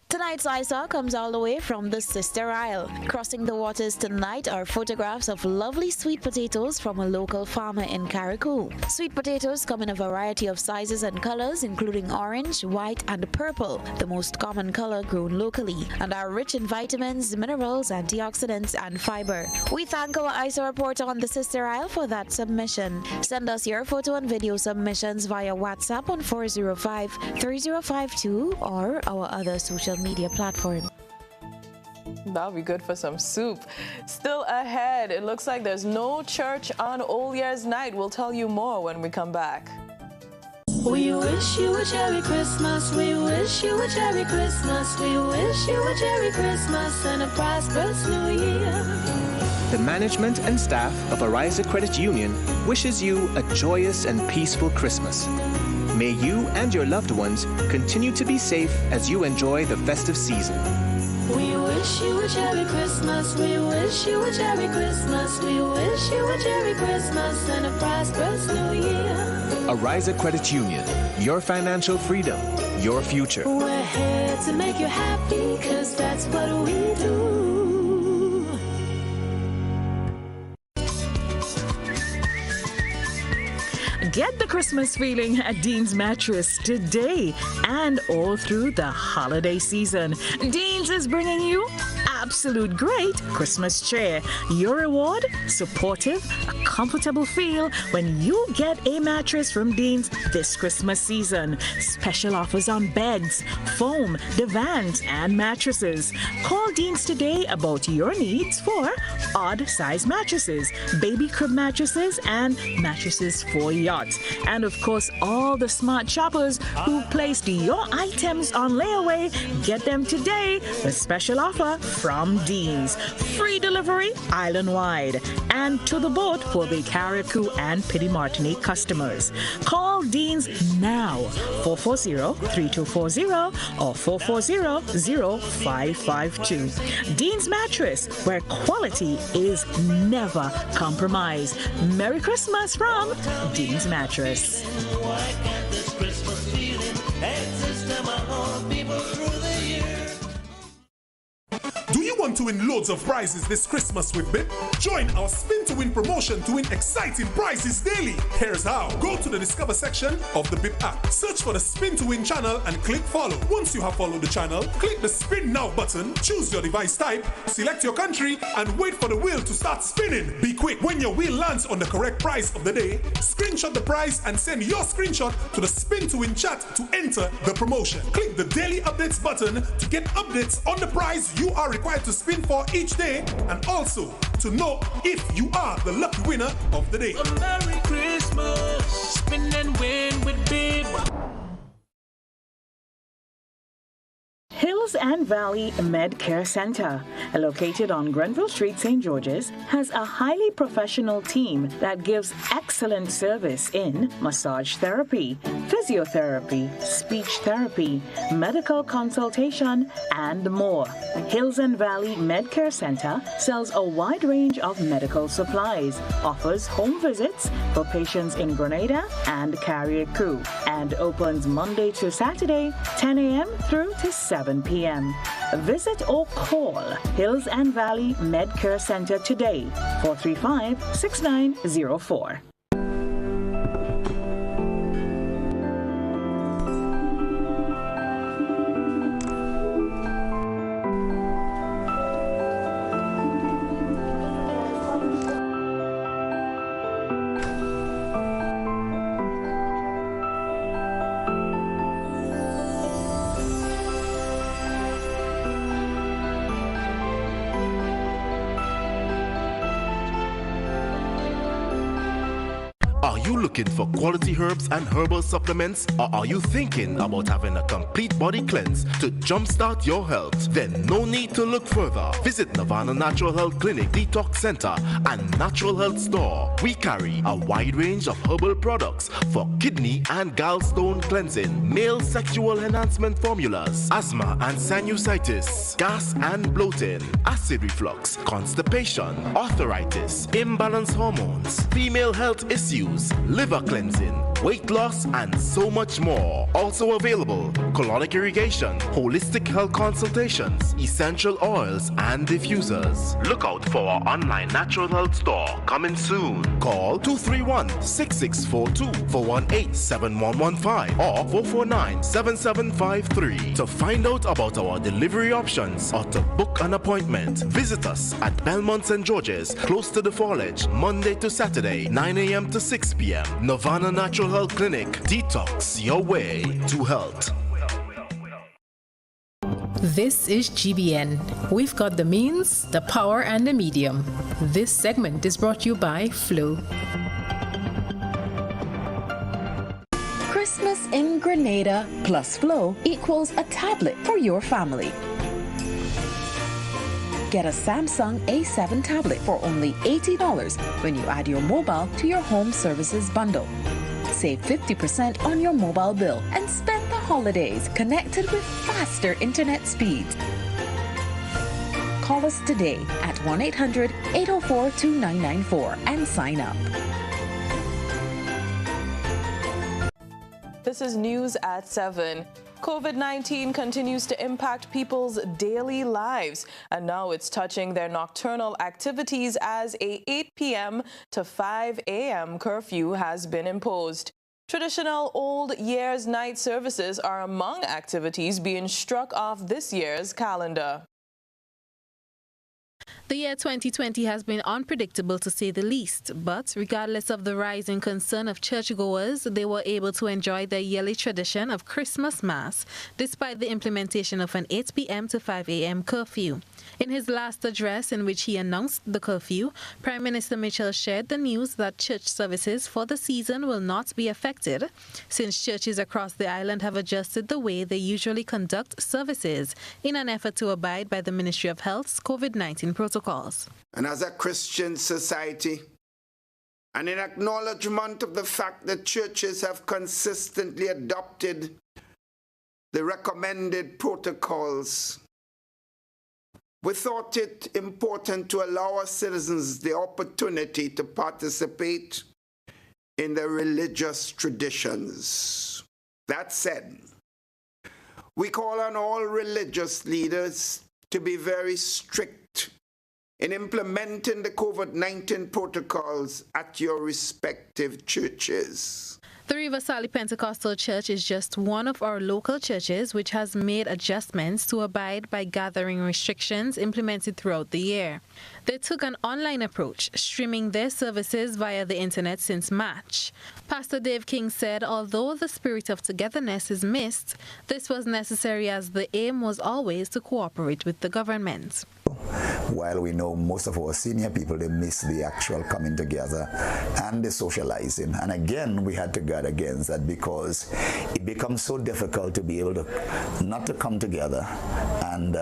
S12: Tonight's EyeSaw comes all the way from the Sister Isle. Crossing the waters tonight are photographs of lovely sweet potatoes from a local farmer in Carriacou. Sweet potatoes come in a variety of sizes and colors, including orange, white, and purple, the most common color grown locally, and are rich in vitamins, minerals, antioxidants, and fiber. We thank our EyeSaw reporter on the Sister Isle for that submission. Send us your photo and video submissions via WhatsApp on 405-3052 or our other social media platform.
S4: That'll be good for some soup. Still ahead, it looks like there's no church on Old Year's Night. We'll tell you more when we come back.
S16: We wish you a Merry Christmas. We wish you a Merry Christmas. We wish you a Merry Christmas and a prosperous New Year.
S9: The management and staff of Arise Credit Union wishes you a joyous and peaceful Christmas. May you and your loved ones continue to be safe as you enjoy the festive season.
S16: We wish you a Merry Christmas. We wish you a Merry Christmas. We wish you a Merry Christmas and a prosperous New Year.
S9: Arise Credit Union, your financial freedom, your future.
S16: We're here to make you happy, 'cause that's what we do.
S23: Get the Christmas feeling at Dean's Mattress today and all through the holiday season. Dean's is bringing you absolute great Christmas cheer. Your reward, supportive, a comfortable feel when you get a mattress from Dean's this Christmas season. Special offers on beds, foam, divans, and mattresses. Call Dean's today about your needs for odd size mattresses, baby crib mattresses, and mattresses for yachts. And of course, all the smart shoppers who placed your items on layaway, get them today. The special offer from Dean's. Free delivery island-wide and to the boat for the Carriacou and Pity Martinique customers. Call Dean's now, 440-3240 or 440-0552. Dean's Mattress, where quality is never compromised. Merry Christmas from Dean's Mattress.
S24: Do you want to win loads of prizes this Christmas with BIP? Join our Spin to Win promotion to win exciting prizes daily. Here's how. Go to the Discover section of the BIP app. Search for the Spin to Win channel and click follow. Once you have followed the channel, click the Spin Now button, choose your device type, select your country, and wait for the wheel to start spinning. Be quick. When your wheel lands on the correct prize of the day, screenshot the prize and send your screenshot to the Spin to Win chat to enter the promotion. Click the Daily Updates button to get updates on the prize you are required to spin for each day, and also to know if you are the lucky winner of the day.
S25: A Merry Christmas, spin and win with Bib.
S23: Hills and Valley Med Care Center, located on Grenville Street, St. George's, has a highly professional team that gives excellent service in massage therapy, physiotherapy, speech therapy, medical consultation, and more. Hills and Valley Med Care Center sells a wide range of medical supplies, offers home visits for patients in Grenada and Carriacou, and opens Monday to Saturday, 10 a.m. through to 7 p.m. Visit or call Hills and Valley Med Care Center today, 435-6904.
S8: you looking for quality herbs and herbal supplements, or are you thinking about having a complete body cleanse to jumpstart your health? Then no need to look further. Visit Nirvana Natural Health Clinic, Detox Center, and Natural Health Store. We carry a wide range of herbal products for kidney and gallstone cleansing, male sexual enhancement formulas, asthma and sinusitis, gas and bloating, acid reflux, constipation, arthritis, imbalanced hormones, female health issues, liver cleansing, weight loss, and so much more. Also available, colonic irrigation, holistic health consultations, essential oils, and diffusers. Look out for our online natural health store coming soon. Call 231-6642 418-7115 or 449-7753 to find out about our delivery options or to book an appointment. Visit us at Belmont St. George's, close to the Fallage, Monday to Saturday, 9 a.m. to 6 p.m. Nirvana Natural Health Clinic. Detox your way to health.
S5: This is GBN. We've got the means, the power, and the medium. This segment is brought to you by Flow.
S10: Christmas in Grenada plus Flow equals a tablet for your family. Get a Samsung A7 tablet for only $80 when you add your mobile to your home services bundle. Save 50% on your mobile bill and spend the holidays connected with faster internet speeds. Call us today at 1-800-804-2994 and sign up.
S4: This is News at 7. COVID-19 continues to impact people's daily lives, and now it's touching their nocturnal activities as a 8 p.m. to 5 a.m. curfew has been imposed. Traditional Old Year's night services are among activities being struck off this year's calendar.
S21: The year 2020 has been unpredictable to say the least, but regardless of the rising concern of churchgoers, they were able to enjoy their yearly tradition of Christmas Mass, despite the implementation of an 8 p.m. to 5 a.m. curfew. In his last address, in which he announced the curfew, Prime Minister Mitchell shared the news that church services for the season will not be affected, since churches across the island have adjusted the way they usually conduct services in an effort to abide by the Ministry of Health's COVID-19 protocols.
S11: And as a Christian society, and in acknowledgement of the fact that churches have consistently adopted the recommended protocols, we thought it important to allow our citizens the opportunity to participate in their religious traditions. That said, we call on all religious leaders to be very strict in implementing the COVID-19 protocols at your respective churches.
S21: The River Sally Pentecostal Church is just one of our local churches which has made adjustments to abide by gathering restrictions implemented throughout the year. They took an online approach, streaming their services via the internet since March. Pastor Dave King said although the spirit of togetherness is missed, this was necessary as the aim was always to cooperate with the government.
S13: While we know most of our senior people, they miss the actual coming together and the socializing. And again, we had to guard against that because it becomes so difficult to be able to not to come together and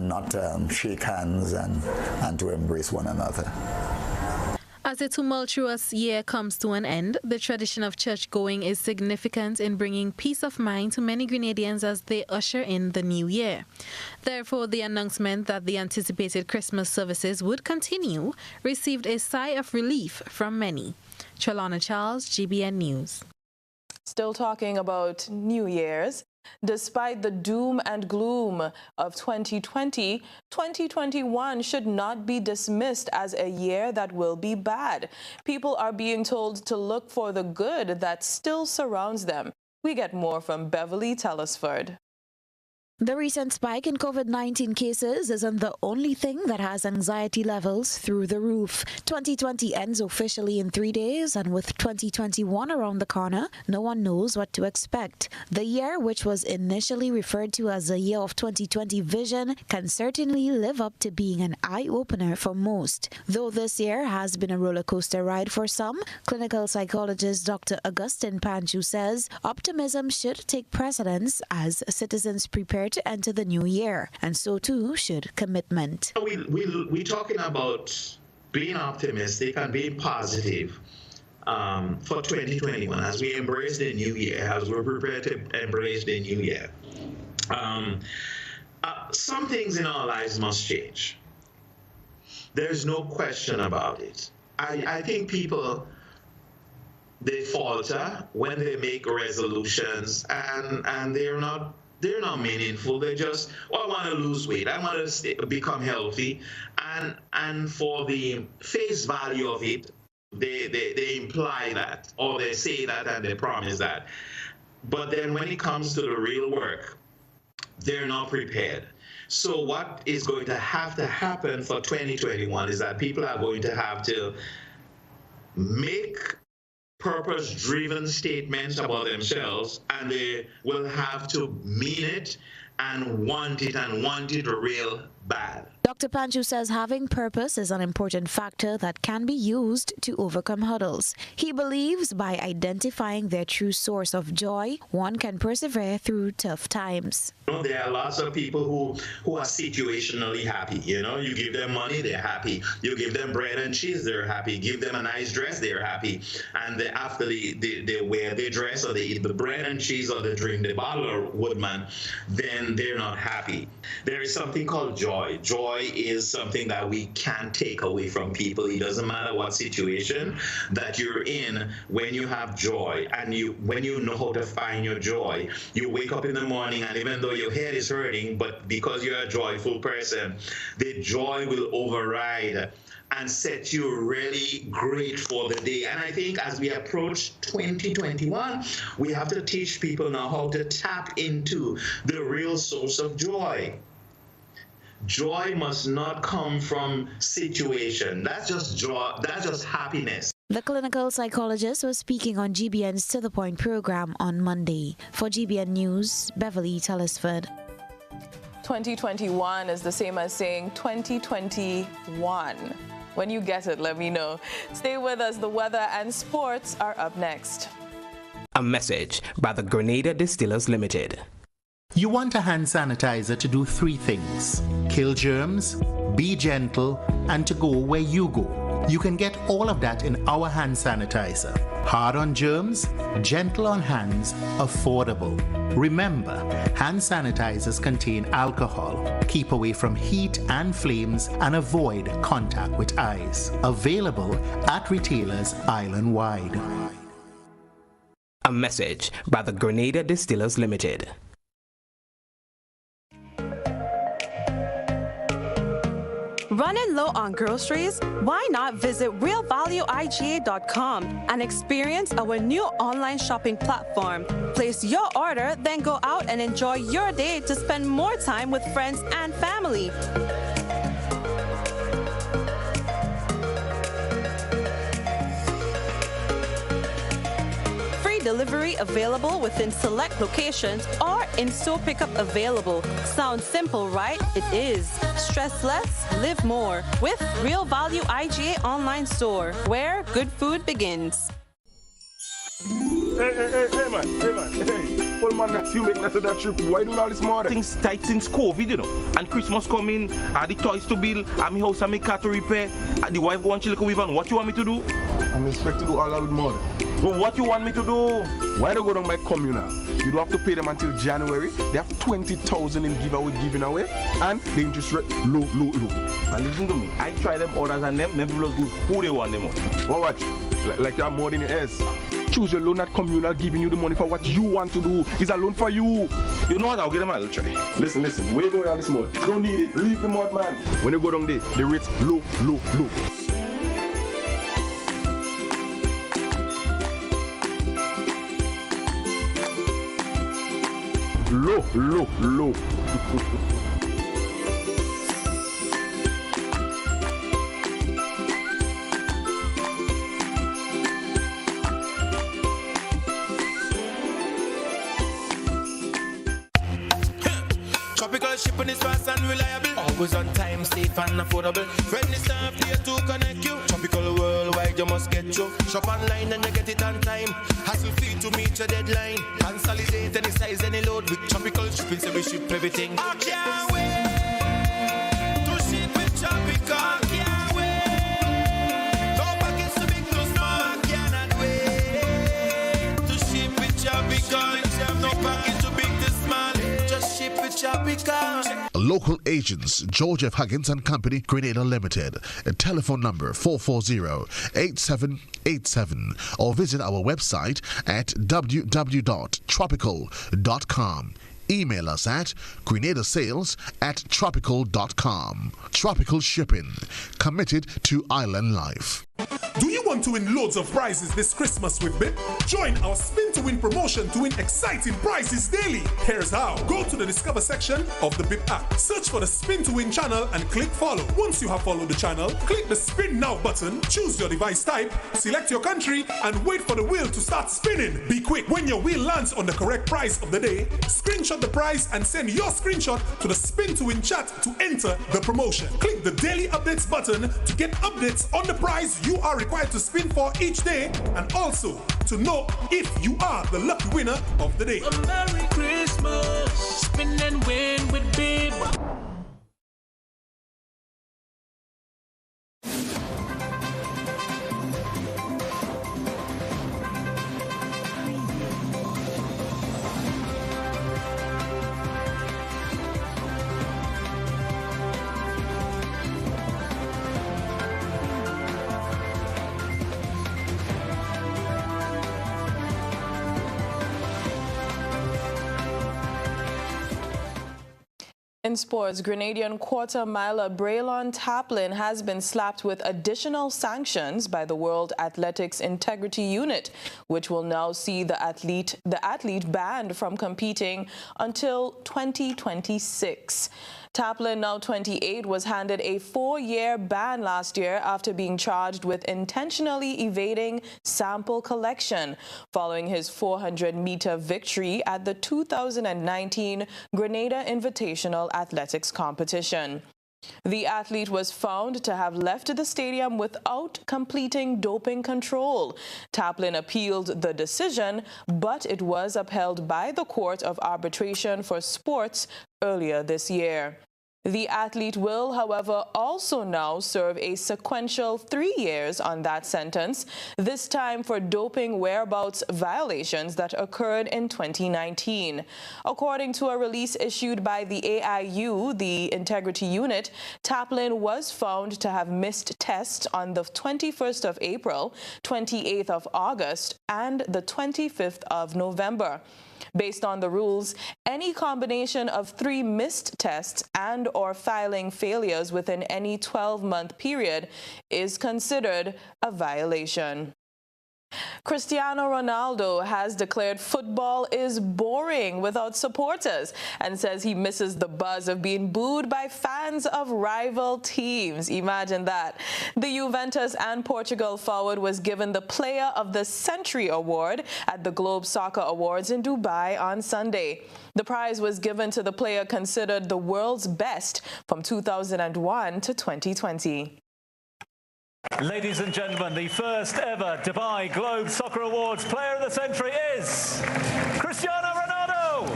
S13: not shake hands and to embrace one another.
S21: As a tumultuous year comes to an end, the tradition of church-going is significant in bringing peace of mind to many Grenadians as they usher in the new year. Therefore, the announcement that the anticipated Christmas services would continue received a sigh of relief from many. Chalana Charles, GBN News.
S4: Still talking about New Year's. Despite the doom and gloom of 2020, 2021 should not be dismissed as a year that will be bad. People are being told to look for the good that still surrounds them. We get more from Beverly Telesford.
S12: The recent spike in COVID-19 cases isn't the only thing that has anxiety levels through the roof. 2020 ends officially in 3 days, and with 2021 around the corner, no one knows what to expect. The year, which was initially referred to as the year of 2020 vision, can certainly live up to being an eye-opener for most. Though this year has been a roller coaster ride for some, clinical psychologist Dr. Augustine Panchu says optimism should take precedence as citizens prepare to enter the new year, and so too should commitment.
S14: We're talking about being optimistic and being positive for 2021 as we embrace the new year, as we're prepared to embrace the new year. Some things in our lives must change. There's no question about it. I think people, they falter when they make resolutions and they're not meaningful. They just, I want to lose weight, I want to become healthy, and for the face value of it, they imply that, or they say that, and they promise that. But then when it comes to the real work, they're not prepared. So what is going to have to happen for 2021 is that people are going to have to make purpose-driven statements about themselves, and they will have to mean it and want it real bad.
S12: Dr. Panchu says having purpose is an important factor that can be used to overcome hurdles. He believes by identifying their true source of joy, one can persevere through tough times.
S14: There are lots of people who are situationally happy. You give them money, they're happy. You give them bread and cheese, they're happy. Give them a nice dress, they're happy. And after they wear their dress, or they eat the bread and cheese, or they drink the bottle of Woodman, then they're not happy. There is something called joy. Joy is something that we can't take away from people. It doesn't matter what situation that you're in. When you have joy, and when you know how to find your joy, you wake up in the morning, and even though your head is hurting, but because you're a joyful person, the joy will override and set you really great for the day. And I think as we approach 2021, we have to teach people now how to tap into the real source of joy. Joy must not come from situation. That's just joy. That's just happiness.
S12: The clinical psychologist was speaking on GBN's To The Point program on Monday. For GBN News, Beverly Telesford.
S4: 2021 is the same as saying 2021. When you get it, let me know. Stay with us. The weather and sports are up next.
S15: A message by the Grenada Distillers Limited. You want a hand sanitizer to do 3 things: kill germs, be gentle, and to go where you go. You can get all of that in our hand sanitizer. Hard on germs, gentle on hands, affordable. Remember, hand sanitizers contain alcohol. Keep away from heat and flames and avoid contact with eyes. Available at retailers island-wide. A message by the Grenada Distillers Limited.
S17: Running low on groceries? Why not visit realvalueiga.com and experience our new online shopping platform? Place your order, then go out and enjoy your day to spend more time with friends and family. Delivery available within select locations or in-store pickup available. Sounds simple, right? It is. Stress less, live more with Real Value IGA online store, where good food begins.
S19: Hey man. Well, man, that's you making us that trip. Why doing all this more? Things tight since COVID, you know. And Christmas coming, the toys to build, and my house and my car to repair, and the wife go and chill with and what you want me to do? I'm expected to do all that with more. But what you want me to do? Why don't go down my communal? You don't have to pay them until January. They have 20,000 in giveaway giving away, and the interest rate low. And listen to me, I try them orders and them never look good. Who they want them on? Well, watch, like you have more than your ears. Choose your loan at communal, giving you the money for what you want to do. It's a loan for you. You know what? I'll get them a little try. Listen. Where you going all this money? Don't need it. Leave them out, man. When you go down there, the rate's low.
S2: low.
S25: Tropical shipping is fast and reliable. Always on time, safe and affordable. Friendly staff here to connect you. Tropical worldwide, you must get you. Shop online and you get it on time. Hassle free to meet your deadline. Consolidate any size, any load with tropical shipping, so we ship everything. I can't wait to ship with tropical. I can't wait. No package too big, too small. I cannot wait to ship with tropical. No package too big, too small. Just ship with tropical.
S2: Local agents, George F. Huggins and Company, Grenada Limited. Telephone number 440-8787 or visit our website at www.tropical.com. Email us at grenadasales@tropical.com. Tropical Shipping, committed to island life.
S24: Do you want to win loads of prizes this Christmas with BIP? Join our Spin to Win promotion to win exciting prizes daily. Here's how. Go to the Discover section of the BIP app. Search for the Spin to Win channel and click follow. Once you have followed the channel, click the Spin Now button, choose your device type, select your country, and wait for the wheel to start spinning. Be quick. When your wheel lands on the correct prize of the day, screenshot the prize and send your screenshot to the Spin to Win chat to enter the promotion. Click the Daily Updates button to get updates on the prize you are required to spin for each day, and also to know if you are the lucky winner of the day.
S25: A Merry Christmas, spin and win with Bib.
S4: In sports, Grenadian quarter-miler Braylon Taplin has been slapped with additional sanctions by the World Athletics Integrity Unit, which will now see the athlete banned from competing until 2026. Taplin, now 28, was handed a 4-year ban last year after being charged with intentionally evading sample collection following his 400-meter victory at the 2019 Grenada Invitational Athletics Competition. The athlete was found to have left the stadium without completing doping control. Taplin appealed the decision, but it was upheld by the Court of Arbitration for Sports earlier this year. The athlete will, however, also now serve a sequential 3 years on that sentence, this time for doping whereabouts violations that occurred in 2019. According to a release issued by the AIU, the Integrity Unit, Taplin was found to have missed tests on the 21st of April, 28th of August, and the 25th of November. Based on the rules, any combination of 3 missed tests and or filing failures within any 12-month period is considered a violation. Cristiano Ronaldo has declared football is boring without supporters and says he misses the buzz of being booed by fans of rival teams. Imagine that. The Juventus and Portugal forward was given the Player of the Century award at the Globe Soccer Awards in Dubai on Sunday. The prize was given to the player considered the world's best from 2001 to 2020.
S1: Ladies and gentlemen, the first ever Dubai Globe Soccer Awards Player of the Century is Cristiano Ronaldo!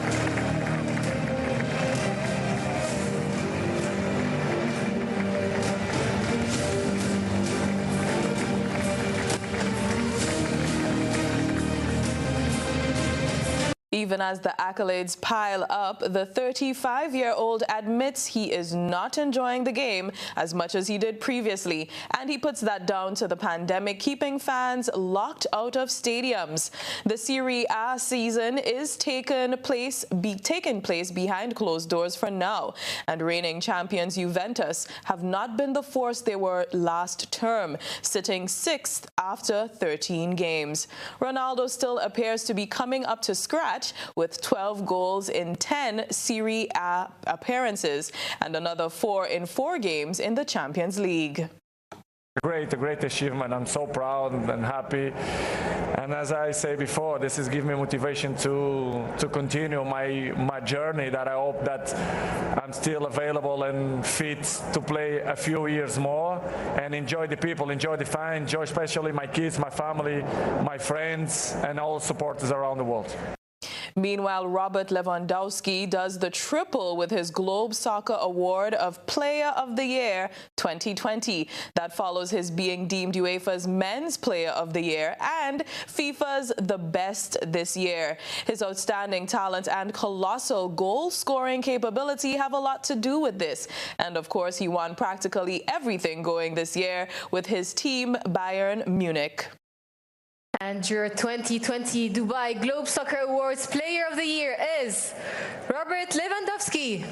S4: Even as the accolades pile up, the 35-year-old admits he is not enjoying the game as much as he did previously, and he puts that down to the pandemic keeping fans locked out of stadiums. The Serie A season is taking place behind closed doors for now, and reigning champions Juventus have not been the force they were last term, sitting 6th after 13 games. Ronaldo still appears to be coming up to scratch match with 12 goals in 10 Serie A appearances and another 4 in 4 games in the Champions League.
S3: A great achievement. I'm so proud and happy. And as I say before, this is giving me motivation to continue my journey, that I hope that I'm still available and fit to play a few years more and enjoy the people, enjoy the fans, enjoy especially my kids, my family, my friends, and all supporters around the world.
S4: Meanwhile, Robert Lewandowski does the triple with his Globe Soccer Award of Player of the Year 2020. That follows his being deemed UEFA's Men's Player of the Year and FIFA's The Best this year. His outstanding talent and colossal goal-scoring capability have a lot to do with this. And of course, he won practically everything going this year with his team Bayern Munich.
S7: And your 2020 Dubai Globe Soccer Awards Player of the Year is Robert Lewandowski.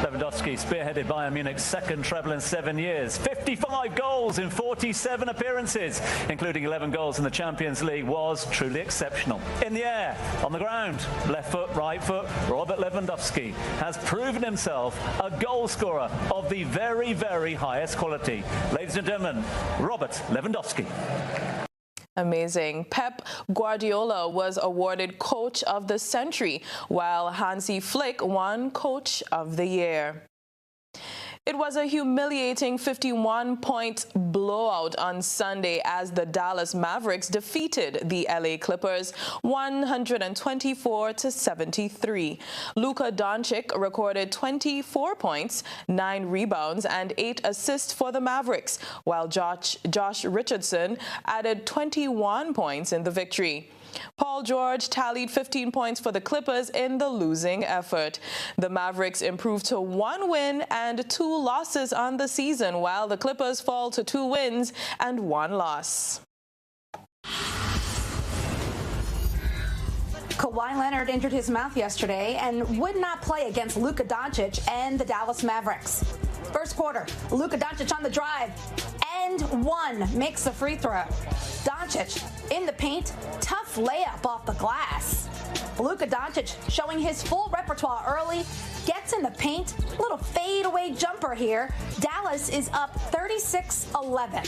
S1: Lewandowski spearheaded Bayern Munich's second treble in 7 years. 55 goals in 47 appearances, including 11 goals in the Champions League, was truly exceptional. In the air, on the ground, left foot, right foot, Robert Lewandowski has proven himself a goal scorer of the very, very highest quality. Ladies and gentlemen, Robert Lewandowski.
S4: Amazing. Pep Guardiola was awarded Coach of the Century, while Hansi Flick won Coach of the Year. It was a humiliating 51-point blowout on Sunday as the Dallas Mavericks defeated the LA Clippers 124-73. Luka Doncic recorded 24 points, 9 rebounds, and 8 assists for the Mavericks, while Josh Richardson added 21 points in the victory. Paul George tallied 15 points for the Clippers in the losing effort. The Mavericks improved to 1 win and 2 losses on the season, while the Clippers fall to 2 wins and 1 loss.
S18: Kawhi Leonard injured his mouth yesterday and would not play against Luka Doncic and the Dallas Mavericks. First quarter, Luka Doncic on the drive, and 1 makes the free throw. Doncic in the paint, tough layup off the glass. Luka Doncic showing his full repertoire early, gets in the paint, little fadeaway jumper here. Dallas is up 36-11.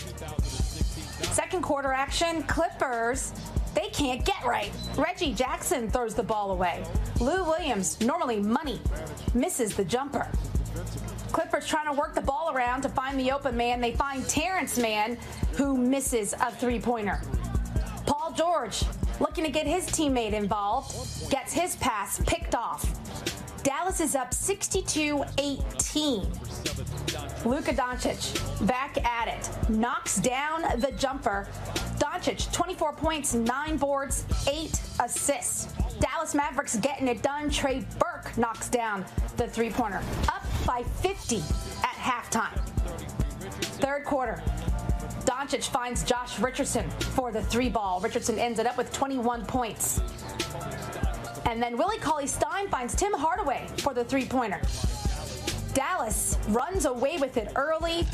S18: Second quarter action, Clippers, they can't get right. Reggie Jackson throws the ball away. Lou Williams, normally money, misses the jumper. Clippers trying to work the ball around to find the open man. They find Terrence Mann, who misses a three-pointer. Paul George, looking to get his teammate involved, gets his pass picked off. Dallas is up 62-18. Luka Doncic back at it, knocks down the jumper. Doncic, 24 points, 9 boards, 8 assists. Dallas Mavericks getting it done. Trey Burke knocks down the three-pointer. Up by 50 at halftime. Third quarter, Doncic finds Josh Richardson for the 3-ball. Richardson ends it up with 21 points. And then Willie Cauley-Stein finds Tim Hardaway for the 3-pointer. Dallas runs away with it early.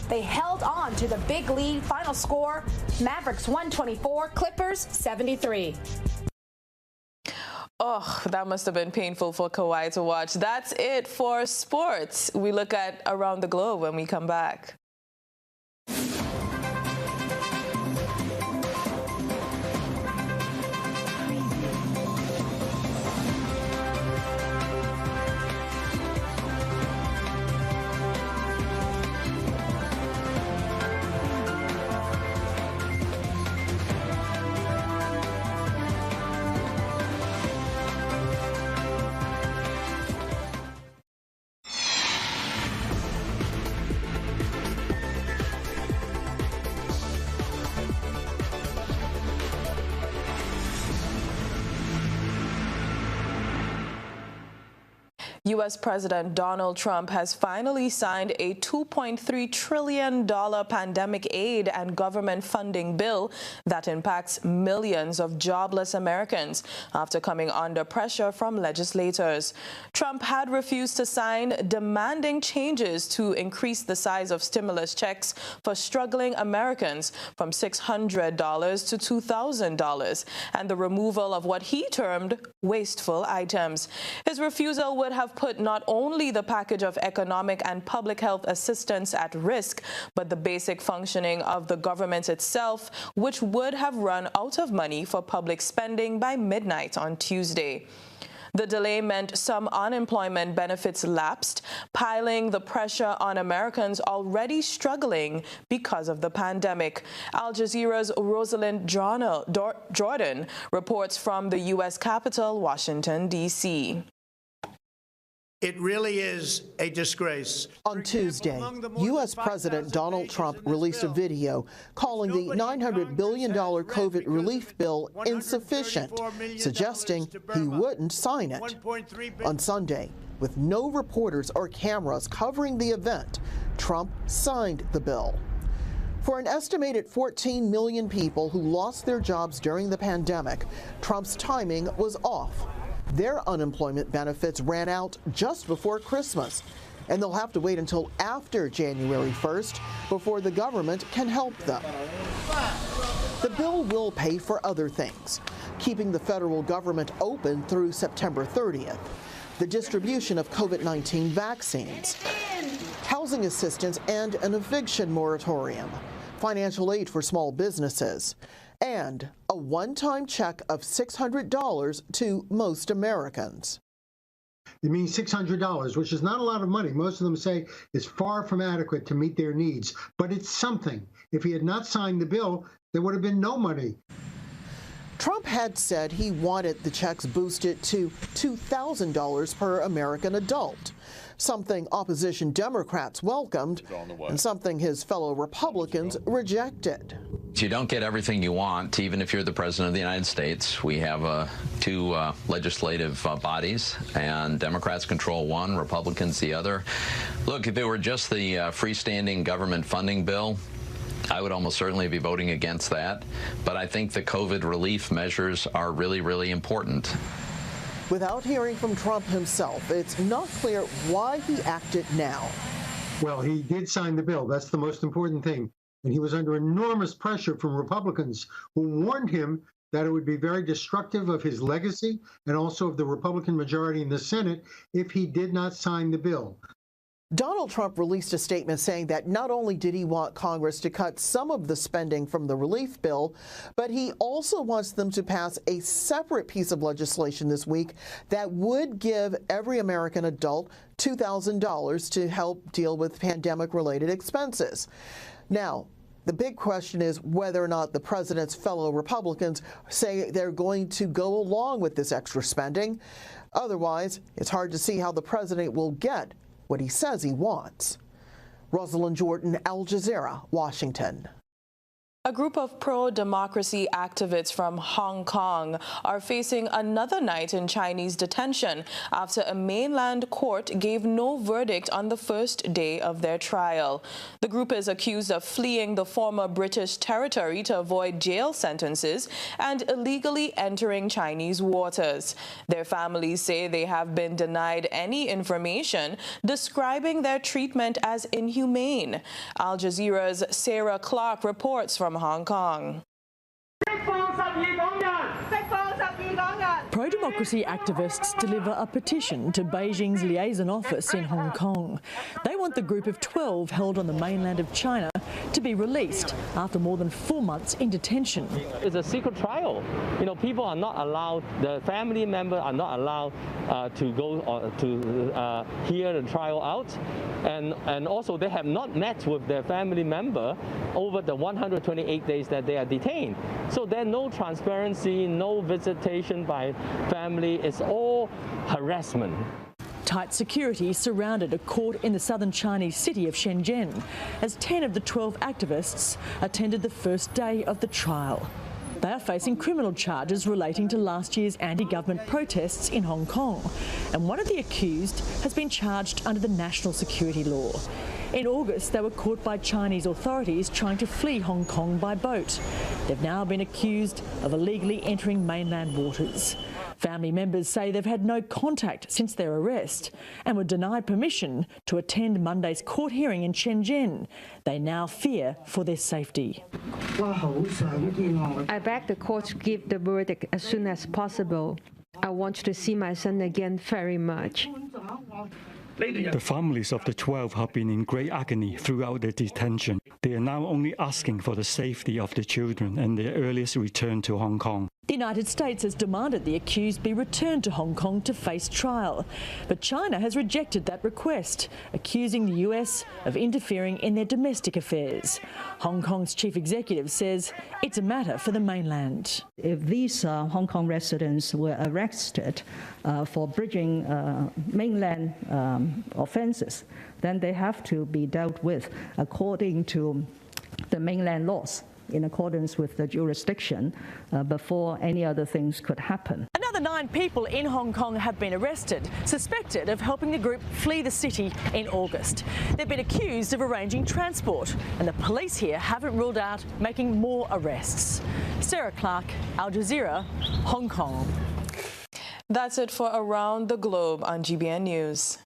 S18: They held on to the big lead. Final score, Mavericks 124, Clippers 73.
S4: Oh, that must have been painful for Kawhi to watch. That's it for sports. We look at around the globe when we come back. U.S. President Donald Trump has finally signed a $2.3 trillion pandemic aid and government funding bill that impacts millions of jobless Americans after coming under pressure from legislators. Trump had refused to sign, demanding changes to increase the size of stimulus checks for struggling Americans from $600 to $2,000 and the removal of what he termed wasteful items. His refusal would have put not only the package of economic and public health assistance at risk, but the basic functioning of the government itself, which would have run out of money for public spending by midnight on Tuesday. The delay meant some unemployment benefits lapsed, piling the pressure on Americans already struggling because of the pandemic. Al Jazeera's Rosalind Jordan reports from the U.S. Capitol, Washington, D.C.
S6: It really is a disgrace.
S9: On Tuesday, U.S. President Donald Trump released a video calling the $900 billion COVID relief bill insufficient, suggesting he wouldn't sign it. On Sunday, with no reporters or cameras covering the event, Trump signed the bill. For an estimated 14 million people who lost their jobs during the pandemic, Trump's timing was off. Their unemployment benefits ran out just before Christmas, and they'll have to wait until after January 1st before the government can help them. The bill will pay for other things, keeping the federal government open through September 30th, the distribution of COVID-19 vaccines, housing assistance and an eviction moratorium, financial aid for small businesses, and a one-time check of $600 to most Americans.
S16: It means $600, which is not a lot of money. Most of them say is far from adequate to meet their needs, but it's something. If he had not signed the bill, there would have been no money.
S9: Trump had said he wanted the checks boosted to $2,000 per American adult, something opposition Democrats welcomed and something his fellow Republicans rejected.
S20: You don't get everything you want, even if you're the President of the United States. We have two legislative bodies, and Democrats control one, Republicans the other. Look, if it were just the freestanding government funding bill, I would almost certainly be voting against that. But I think the COVID relief measures are really, really important.
S9: Without hearing from Trump himself, it's not clear why he acted now.
S16: Well, he did sign the bill. That's the most important thing. And he was under enormous pressure from Republicans who warned him that it would be very destructive of his legacy and also of the Republican majority in the Senate if he did not sign the bill.
S9: Donald Trump released a statement saying that not only did he want Congress to cut some of the spending from the relief bill, but he also wants them to pass a separate piece of legislation this week that would give every American adult $2,000 to help deal with pandemic-related expenses. Now, the big question is whether or not the president's fellow Republicans say they're going to go along with this extra spending. Otherwise, it's hard to see how the president will get what he says he wants. Rosalind Jordan, Al Jazeera, Washington.
S4: A group of pro-democracy activists from Hong Kong are facing another night in Chinese detention after a mainland court gave no verdict on the first day of their trial. The group is accused of fleeing the former British territory to avoid jail sentences and illegally entering Chinese waters. Their families say they have been denied any information describing their treatment as inhumane. Al Jazeera's Sarah Clark reports from Hong Kong.
S22: Pro-democracy activists deliver a petition to Beijing's liaison office in Hong Kong. They want the group of 12 held on the mainland of China to be released after more than 4 months in detention.
S26: It's a secret trial. You know, people are not allowed, the family members are not allowed to go to hear the trial out. And also they have not met with their family member over the 128 days that they are detained. So there's no transparency, no visitation by family. It's all harassment.
S22: Tight security surrounded a court in the southern Chinese city of Shenzhen as 10 of the 12 activists attended the first day of the trial. They are facing criminal charges relating to last year's anti-government protests in Hong Kong, and one of the accused has been charged under the national security law. In August, they were caught by Chinese authorities trying to flee Hong Kong by boat. They've now been accused of illegally entering mainland waters. Family members say they've had no contact since their arrest and were denied permission to attend Monday's court hearing in Shenzhen. They now fear for their safety.
S5: I beg the court to give the verdict as soon as possible. I want to see my son again very much.
S8: The families of the 12 have been in great agony throughout their detention. They are now only asking for the safety of the children and their earliest return to Hong Kong.
S22: The United States has demanded the accused be returned to Hong Kong to face trial, but China has rejected that request, accusing the US of interfering in their domestic affairs. Hong Kong's chief executive says it's a matter for the mainland.
S10: If these Hong Kong residents were arrested for bridging mainland offences, then they have to be dealt with according to the mainland laws, in accordance with the jurisdiction, before any other things could happen.
S22: Another 9 people in Hong Kong have been arrested, suspected of helping the group flee the city in August. They've been accused of arranging transport, and the police here haven't ruled out making more arrests. Sarah Clark, Al Jazeera, Hong Kong.
S4: That's it for Around the Globe on GBN News.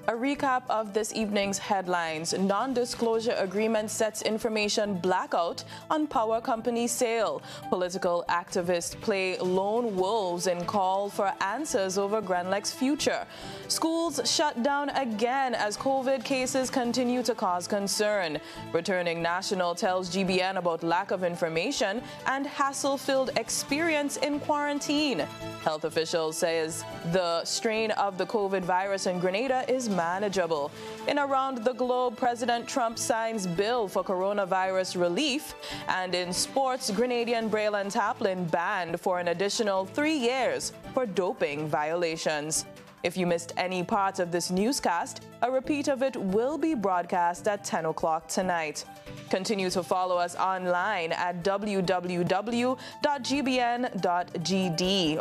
S4: A recap of this evening's headlines. Non-disclosure agreement sets information blackout on power company sale. Political activists play lone wolves in call for answers over Grenlec's future. Schools shut down again as COVID cases continue to cause concern. Returning National tells GBN about lack of information and hassle-filled experience in quarantine. Health officials says the strain of the COVID virus in Grenada is manageable. In Around the Globe, President Trump signs bill for coronavirus relief. And in sports, Grenadian Braylon Taplin banned for an additional 3 years for doping violations. If you missed any part of this newscast, a repeat of it will be broadcast at 10 o'clock tonight. Continue to follow us online at www.gbn.gd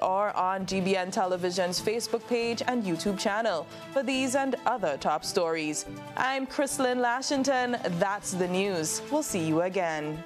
S4: or on GBN Television's Facebook page and YouTube channel for these and other top stories. I'm Chrislyn Lashington. That's the news. We'll see you again.